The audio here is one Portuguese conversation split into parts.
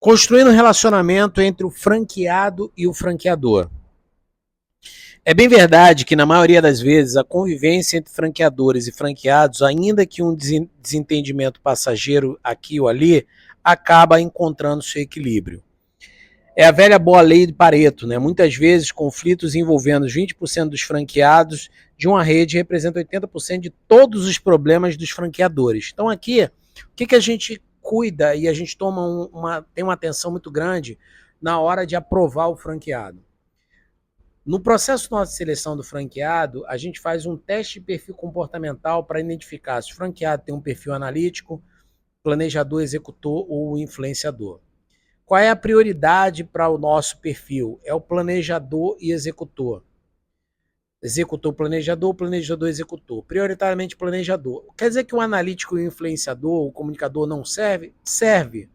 Construindo um relacionamento entre o franqueado e o franqueador. É bem verdade que, na maioria das vezes, a convivência entre franqueadores e franqueados, ainda que um desentendimento passageiro aqui ou ali, acaba encontrando seu equilíbrio. É a velha boa lei de Pareto, né? Muitas vezes, conflitos envolvendo os 20% dos franqueados de uma rede representam 80% de todos os problemas dos franqueadores. Então, aqui, o que a gente cuida e a gente tem uma atenção muito grande na hora de aprovar o franqueado? No processo nosso de seleção do franqueado, a gente faz um teste de perfil comportamental para identificar se o franqueado tem um perfil analítico, planejador, executor ou influenciador. Qual é a prioridade para o nosso perfil? É o planejador e executor. Executor, planejador, planejador, executor. Prioritariamente planejador. Quer dizer que o analítico e o influenciador, o comunicador não serve? Serve.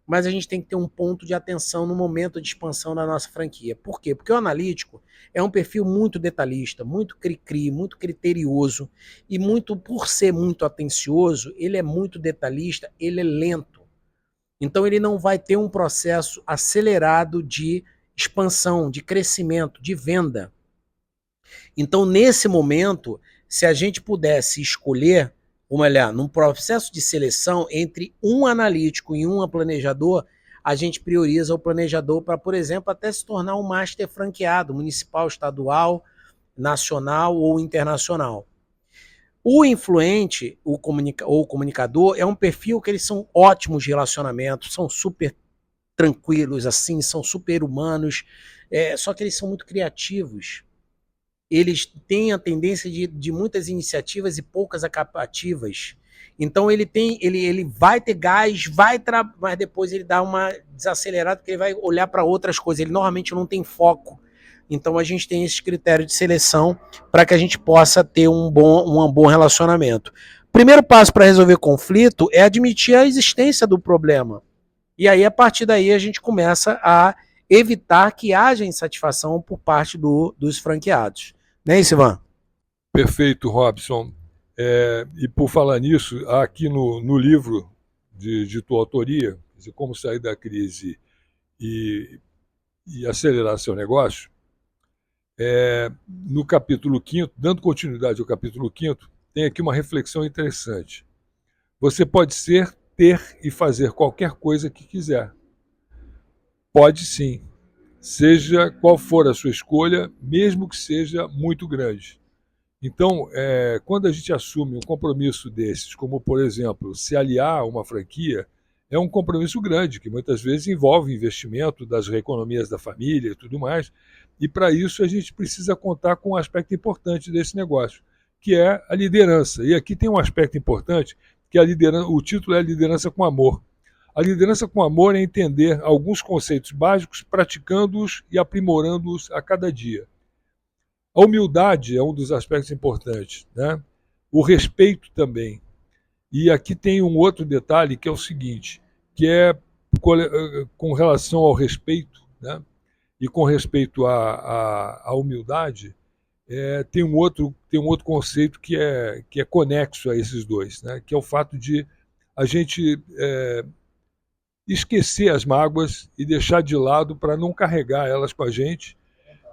Mas a gente tem que ter um ponto de atenção no momento de expansão da nossa franquia. Por quê? Porque o analítico é um perfil muito detalhista, muito cri-cri, muito criterioso e por ser muito atencioso, ele é muito detalhista, ele é lento. Então ele não vai ter um processo acelerado de expansão, de crescimento, de venda. Então nesse momento, se a gente pudesse escolher, vamos olhar, num processo de seleção entre um analítico e um planejador, a gente prioriza o planejador para, por exemplo, até se tornar um master franqueado, municipal, estadual, nacional ou internacional. O influente, o comunicador, é um perfil que eles são ótimos de relacionamento, são super tranquilos, assim, são super humanos, só que eles são muito criativos. Eles têm a tendência de muitas iniciativas e poucas acabativas. Então ele vai ter gás, mas depois ele dá uma desacelerada porque ele vai olhar para outras coisas. Ele normalmente não tem foco. Então a gente tem esse critério de seleção para que a gente possa ter um bom relacionamento. Primeiro passo para resolver conflito é admitir a existência do problema. E aí, a partir daí, a gente começa a evitar que haja insatisfação por parte dos franqueados. Não é isso, Ivan? Perfeito, Robson. E por falar nisso, aqui no livro de tua autoria, Como Sair da Crise e Acelerar Seu Negócio, no capítulo 5º, dando continuidade ao capítulo 5º, tem aqui uma reflexão interessante. Você pode ser, ter e fazer qualquer coisa que quiser. Pode sim. Seja qual for a sua escolha, mesmo que seja muito grande. Então, quando a gente assume um compromisso desses, como, por exemplo, se aliar a uma franquia, é um compromisso grande, que muitas vezes envolve investimento das economias da família e tudo mais, e para isso a gente precisa contar com um aspecto importante desse negócio, que é a liderança. E aqui tem um aspecto importante, que o título é Liderança com Amor. A liderança com amor é entender alguns conceitos básicos, praticando-os e aprimorando-os a cada dia. A humildade é um dos aspectos importantes, né? O respeito também. E aqui tem um outro detalhe que é o seguinte, que é com relação ao respeito, né? E com respeito à humildade, tem um outro conceito que é conexo a esses dois, né? Que é o fato de a gente esquecer as mágoas e deixar de lado para não carregar elas com a gente.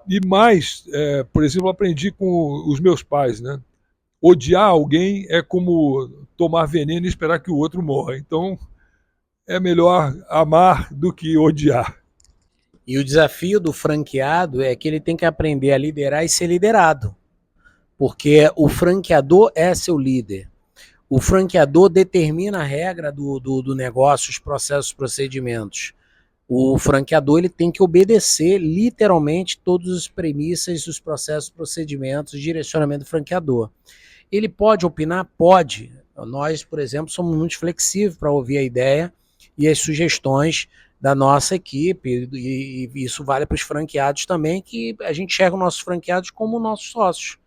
E mais, por exemplo, aprendi com os meus pais, né? Odiar alguém é como tomar veneno e esperar que o outro morra. Então, é melhor amar do que odiar. E o desafio do franqueado é que ele tem que aprender a liderar e ser liderado. Porque o franqueador é seu líder. O franqueador determina a regra do negócio, os processos, os procedimentos. O franqueador ele tem que obedecer literalmente todas as premissas, os processos, procedimentos, direcionamento do franqueador. Ele pode opinar? Pode. Nós, por exemplo, somos muito flexíveis para ouvir a ideia e as sugestões da nossa equipe, e isso vale para os franqueados também, que a gente enxerga os nossos franqueados como nossos sócios.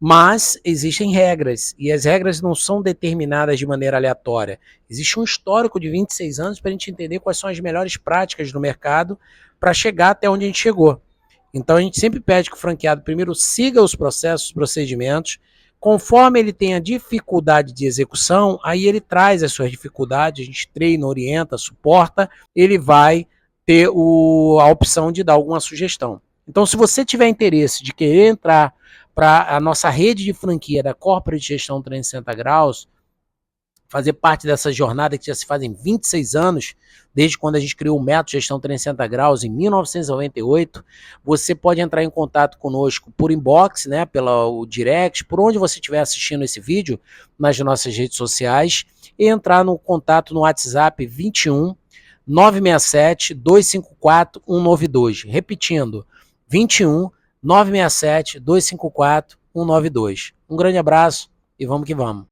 Mas existem regras, e as regras não são determinadas de maneira aleatória. Existe um histórico de 26 anos para a gente entender quais são as melhores práticas no mercado para chegar até onde a gente chegou. Então a gente sempre pede que o franqueado primeiro siga os processos, os procedimentos, Conforme ele tem a dificuldade de execução, aí ele traz as suas dificuldades, a gente treina, orienta, suporta, ele vai ter a opção de dar alguma sugestão. Então, se você tiver interesse de querer entrar para a nossa rede de franquia da Corporate Gestão 360 Graus, fazer parte dessa jornada que já se fazem 26 anos, desde quando a gente criou o método Gestão 360 Graus, em 1998, você pode entrar em contato conosco por inbox, né, pelo direct, por onde você estiver assistindo esse vídeo, nas nossas redes sociais, e entrar no contato no WhatsApp 21 967 254 192. Repetindo, 21 967 254 192. Um grande abraço e vamos que vamos.